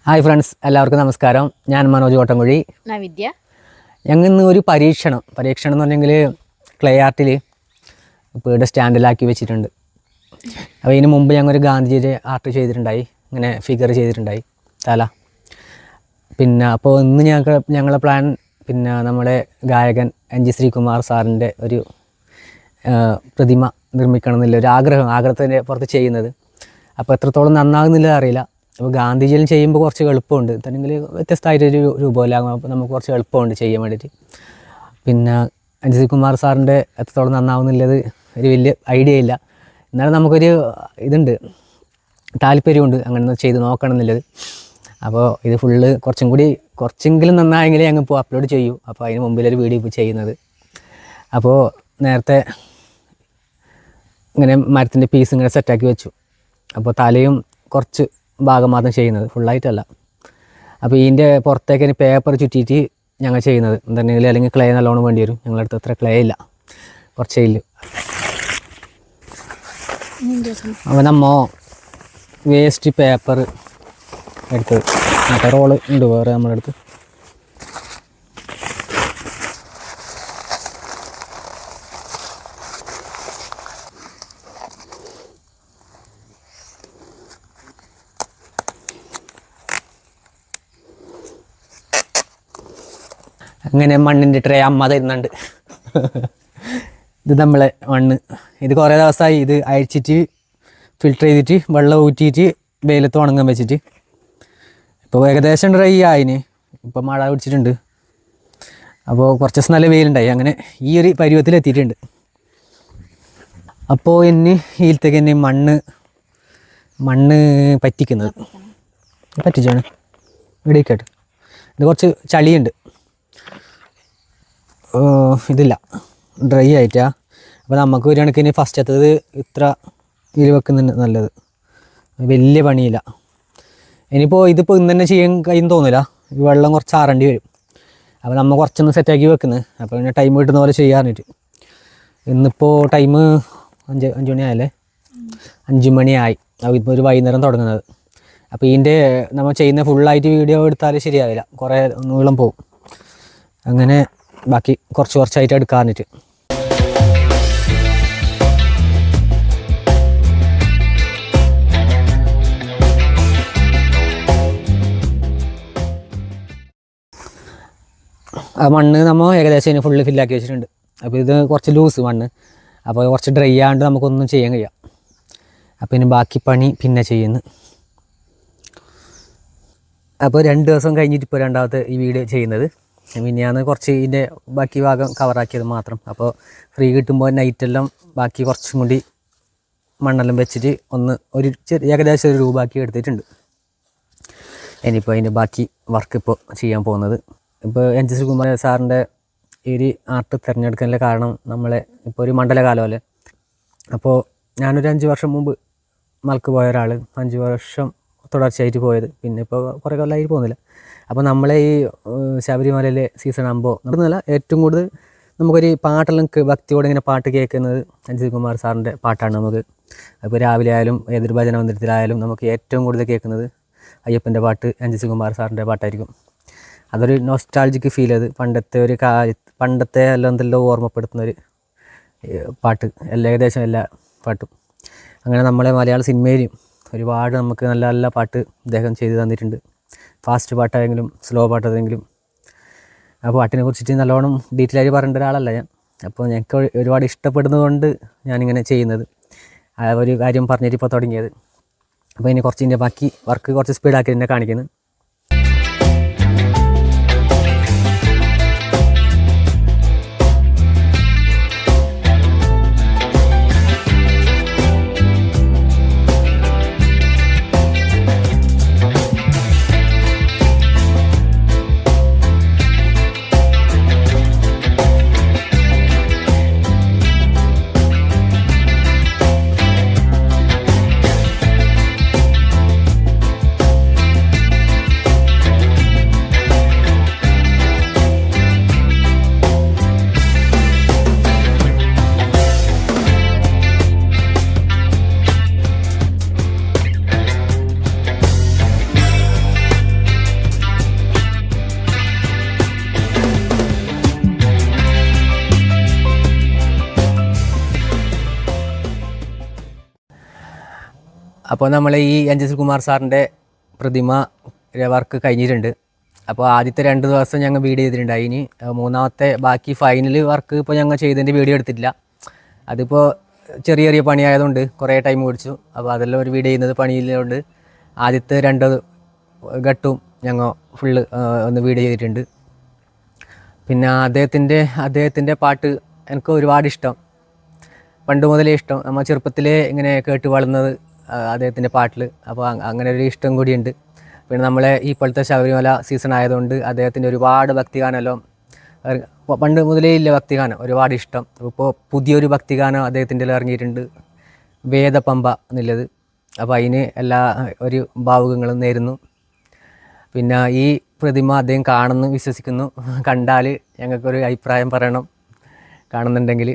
Hi friends, എല്ലാവർക്കും നമസ്കാരം. ഞാൻ മനോജ് കോട്ടംകുഴി. വിദ്യ. ഞങ്ങൾ ഇന്ന് ഒരു പരീക്ഷണം എന്ന് പറഞ്ഞെങ്കിൽ ക്ലേ ആർട്ടിൽ ഇപ്പോൾ ഇവിടെ സ്റ്റാൻഡിലാക്കി വെച്ചിട്ടുണ്ട്. അപ്പോൾ ഇതിന് മുമ്പ് ഞങ്ങൾ ഒരു ഗാന്ധിജിയുടെ ആർട്ട് ചെയ്തിട്ടുണ്ടായി, ഇങ്ങനെ ഫിഗർ ചെയ്തിട്ടുണ്ടായി തല. പിന്നെ അപ്പോൾ ഇന്ന് ഞങ്ങളെ പ്ലാൻ പിന്നെ നമ്മുടെ ഗായകൻ NG ശ്രീകുമാർ സാറിൻ്റെ ഒരു പ്രതിമ നിർമ്മിക്കണം എന്നുള്ള ഒരു ആഗ്രഹത്തിൻ്റെ പുറത്ത് ചെയ്യുന്നത്. അപ്പോൾ എത്രത്തോളം നന്നാകുന്നില്ല അറിയില്ല. അപ്പോൾ ഗാന്ധിജിയിൽ ചെയ്യുമ്പോൾ കുറച്ച് എളുപ്പമുണ്ട്, അല്ലെങ്കിൽ വ്യത്യസ്തമായിട്ടൊരു രൂപമല്ല, അപ്പോൾ നമുക്ക് കുറച്ച് എളുപ്പമുണ്ട് ചെയ്യാൻ വേണ്ടിയിട്ട്. പിന്നെ NG ശ്രീകുമാർ സാറിൻ്റെ എത്രത്തോളം നന്നാവുന്നുള്ളത് ഒരു വലിയ ഐഡിയ ഇല്ല, എന്നാലും നമുക്കൊരു ഇതുണ്ട്, താല്പര്യമുണ്ട് അങ്ങനെ ചെയ്ത് നോക്കണം എന്നുള്ളത്. അപ്പോൾ ഇത് ഫുള്ള് കുറച്ചെങ്കിലും നന്നായെങ്കിലേ ഞങ്ങൾ ഇപ്പോൾ അപ്ലോഡ് ചെയ്യൂ. അപ്പോൾ അതിന് മുമ്പിലൊരു വീഡിയോ ഇപ്പോൾ ചെയ്യുന്നത്. അപ്പോൾ നേരത്തെ ഇങ്ങനെ മരത്തിൻ്റെ പീസ് ഇങ്ങനെ സെറ്റാക്കി വെച്ചു. അപ്പോൾ തലയും കുറച്ച് ഭാഗം മാത്രം ചെയ്യുന്നത്, ഫുള്ളായിട്ടല്ല. അപ്പോൾ ഇതിൻ്റെ പുറത്തേക്ക് ഇനി പേപ്പർ ചുറ്റിയിട്ട് ഞങ്ങൾ ചെയ്യുന്നത് എന്തെങ്കിലും, അല്ലെങ്കിൽ ക്ലേ നല്ലോണം വേണ്ടി വരും. ഞങ്ങളടുത്ത് അത്ര ക്ലേ ഇല്ല, കുറച്ചേ ഇല്ല. അപ്പോൾ നമ്മ വേസ്റ്റ് പേപ്പർ എടുത്തത്, മറ്റേ റോള് ഉണ്ട് വേറെ നമ്മുടെ അടുത്ത്. അങ്ങനെ മണ്ണിൻ്റെ ട്രേ അമ്മ തരുന്നുണ്ട്. ഇത് നമ്മളെ മണ്ണ്, ഇത് കുറേ ദിവസമായി ഇത് അഴിച്ചിട്ട് ഫിൽറ്റർ ചെയ്തിട്ട് വെള്ളം ഊറ്റിയിട്ട് വെയിലത്ത് ഉണങ്ങാൻ വെച്ചിട്ട്. ഇപ്പോൾ ഏകദേശം ഡ്രൈ ആയിന്, ഇപ്പോൾ മഴ പിടിച്ചിട്ടുണ്ട്. അപ്പോൾ കുറച്ച് ദിവസം നല്ല വെയിലുണ്ടായി, അങ്ങനെ ഈ ഒരു പരുവത്തിലെത്തിയിട്ടുണ്ട്. അപ്പോൾ ഇനി ഇതിലത്തേക്ക് തന്നെ മണ്ണ് പറ്റിച്ചാണ് ഇടയ്ക്കായിട്ട്. ഇത് കുറച്ച് ചളിയുണ്ട്, ഇതില്ല, ഡ്രൈ ആയിട്ടാ. അപ്പോൾ നമുക്ക് ഒരു കണക്കിന് ഫസ്റ്റത്തത് ഇത്ര വെക്കുന്നുണ്ട് നല്ലത്, വലിയ പണിയില്ല. ഇനിയിപ്പോൾ ഇതിപ്പോൾ ഇന്ന് തന്നെ ചെയ്യാൻ കഴിയും തോന്നില്ല, വെള്ളം കുറച്ച് ആറേണ്ടി വരും. അപ്പോൾ നമ്മൾ കുറച്ചൊന്ന് സെറ്റാക്കി വെക്കുന്നത്, അപ്പോൾ പിന്നെ ടൈം കിട്ടുന്ന പോലെ ചെയ്യാറിട്ട്. ഇന്നിപ്പോൾ ടൈം 5 മണിയായല്ലേ, 5 മണിയായി. അപ്പോൾ ഇപ്പോൾ ഒരു വൈകുന്നേരം തുടങ്ങുന്നത്. അപ്പോൾ ഇതിൻ്റെ നമ്മൾ ചെയ്യുന്ന ഫുള്ളായിട്ട് വീഡിയോ എടുത്താൽ ശരിയാവില്ല, കുറേ നീളം പോകും. അങ്ങനെ ബാക്കി കുറച്ചായിട്ട് എടുക്കാറിട്ട്. ആ മണ്ണ് നമ്മൾ ഏകദേശം അതിന് ഫുള്ള് ഫില്ലാക്കി വെച്ചിട്ടുണ്ട്. അപ്പോൾ ഇത് കുറച്ച് ലൂസ് മണ്ണ്, അപ്പോൾ കുറച്ച് ഡ്രൈ ആയതുകൊണ്ട് നമുക്കൊന്നും ചെയ്യാൻ കഴിയാം. അപ്പോൾ ഇനി ബാക്കി പണി പിന്നെ ചെയ്യുന്നു. അപ്പോൾ 2 ദിവസം കഴിഞ്ഞിട്ട് ഇപ്പോൾ രണ്ടാമത്തെ ഈ വീഡിയോ ചെയ്യുന്നത്. മിനിഞ്ഞാന്ന് കുറച്ച് ഇതിൻ്റെ ബാക്കി ഭാഗം കവറാക്കിയത് മാത്രം. അപ്പോൾ ഫ്രീ കിട്ടുമ്പോൾ നൈറ്റെല്ലാം ബാക്കി കുറച്ചും കൂടി മണ്ണെല്ലാം വെച്ചിട്ട് ഒരു ഏകദേശം ഒരു രൂപയാക്കി എടുത്തിട്ടുണ്ട്. ഇനിയിപ്പോൾ അതിൻ്റെ ബാക്കി വർക്ക് ഇപ്പോൾ ചെയ്യാൻ പോകുന്നത്. ഇപ്പോൾ NG ശ്രീകുമാർ സാറിൻ്റെ ഈ ഒരു ആർട്ട് തിരഞ്ഞെടുക്കാനുള്ള കാരണം, നമ്മളെ ഇപ്പോൾ ഒരു മണ്ഡലകാലമല്ലേ. അപ്പോൾ ഞാനൊരു 5 വർഷം മുമ്പ് മലക്ക് പോയ ഒരാൾ, 5 വർഷം തുടർച്ചയായിട്ട് പോയത്, പിന്നെ ഇപ്പോൾ കുറേ കൊല്ലമായിട്ട് പോകുന്നില്ല. അപ്പോൾ നമ്മളെ ഈ ശബരിമലയിലെ സീസൺ ആകുമ്പോൾ നടന്നില്ല, ഏറ്റവും കൂടുതൽ നമുക്കൊരു പാട്ടെല്ലാം ഭക്തിയോടെ ഇങ്ങനെ പാട്ട് കേൾക്കുന്നത് NG ശ്രീകുമാർ സാറിൻ്റെ പാട്ടാണ്. നമുക്ക് അപ്പോൾ രാവിലെ ആയാലും ഏതൊരു ഭജന മന്ദിരത്തിലായാലും നമുക്ക് ഏറ്റവും കൂടുതൽ കേൾക്കുന്നത് അയ്യപ്പൻ്റെ പാട്ട്, NG ശ്രീകുമാർ സാറിൻ്റെ പാട്ടായിരിക്കും. അതൊരു നൊസ്റ്റാൾജിക്ക് ഫീൽ ചെയ്ത് പണ്ടത്തെ എന്തെല്ലാം ഓർമ്മപ്പെടുത്തുന്നൊരു പാട്ട്, ഏകദേശം എല്ലാ പാട്ടും. അങ്ങനെ നമ്മളെ മലയാള സിനിമയിലും ഒരുപാട് നമുക്ക് നല്ല നല്ല പാട്ട് അദ്ദേഹം ചെയ്ത് തന്നിട്ടുണ്ട്. ഫാസ്റ്റ് പാട്ടായെങ്കിലും സ്ലോ പാട്ടായെങ്കിലും. ആ പാട്ടിനെ കുറിച്ചിട്ട് നല്ലോണം ഡീറ്റെയിൽ ആയിട്ട് പറയേണ്ട ഒരാളല്ല ഞാൻ. അപ്പോൾ ഞങ്ങൾക്ക് ഒരുപാട് ഇഷ്ടപ്പെടുന്നതുകൊണ്ട് ഞാനിങ്ങനെ ചെയ്യുന്നത്, ആ ഒരു കാര്യം പറഞ്ഞിട്ട് ഇപ്പോൾ തുടങ്ങിയത്. അപ്പോൾ ഇനി കുറച്ചിൻ്റെ ബാക്കി വർക്ക് കുറച്ച് സ്പീഡാക്കി എന്നെ കാണിക്കുന്നത്. അപ്പോൾ നമ്മൾ ഈ NG സുകുമാർ സാറിൻ്റെ പ്രതിമ വർക്ക് കഴിഞ്ഞിട്ടുണ്ട്. അപ്പോൾ ആദ്യത്തെ 2 ദിവസം ഞങ്ങൾ വീഡിയോ ചെയ്തിട്ടുണ്ടായി. ഇനി മൂന്നാമത്തെ ബാക്കി ഫൈനൽ വർക്ക് ഇപ്പോൾ ഞങ്ങൾ ചെയ്തതിൻ്റെ വീഡിയോ എടുത്തിട്ടില്ല. അതിപ്പോൾ ചെറിയ ചെറിയ പണിയായതുകൊണ്ട് കുറേ ടൈം പിടിച്ചു. അപ്പോൾ അതെല്ലാം ഒരു വീഡിയോ ചെയ്യുന്നത് പണിയില്ലോണ്ട് ആദ്യത്തെ 2 ഘട്ടവും ഞങ്ങൾ ഫുള്ള് ഒന്ന് വീഡിയോ ചെയ്തിട്ടുണ്ട്. പിന്നെ അദ്ദേഹത്തിൻ്റെ പാട്ട് എനിക്ക് ഒരുപാട് ഇഷ്ടം, പണ്ട് മുതലേ ഇഷ്ടം. നമ്മൾ ചെറുപ്പത്തിലേ ഇങ്ങനെ കേട്ട് വളർന്നത് അദ്ദേഹത്തിൻ്റെ പാട്ടിൽ. അപ്പോൾ അങ്ങനെ ഒരു ഇഷ്ടം കൂടിയുണ്ട്. പിന്നെ നമ്മളെ ഇപ്പോഴത്തെ ശബരിമല സീസൺ ആയതുകൊണ്ട് അദ്ദേഹത്തിൻ്റെ ഒരുപാട് ഭക്തിഗാനമെല്ലാം പണ്ട് മുതലേ ഇല്ല ഭക്തിഗാനം ഒരുപാട് ഇഷ്ടം. ഇപ്പോൾ പുതിയൊരു ഭക്തിഗാനം അദ്ദേഹത്തിൻ്റെ ഇറങ്ങിയിട്ടുണ്ട്, വേദപമ്പ എന്നുള്ളത്. അപ്പോൾ അതിന് എല്ലാ ഒരു ഭാവുകങ്ങളും നേരുന്നു. പിന്നെ ഈ പ്രതിമ അദ്ദേഹം കാണുന്നു വിശ്വസിക്കുന്നു. കണ്ടാൽ ഞങ്ങൾക്കൊരു അഭിപ്രായം പറയണം കാണുന്നുണ്ടെങ്കിൽ.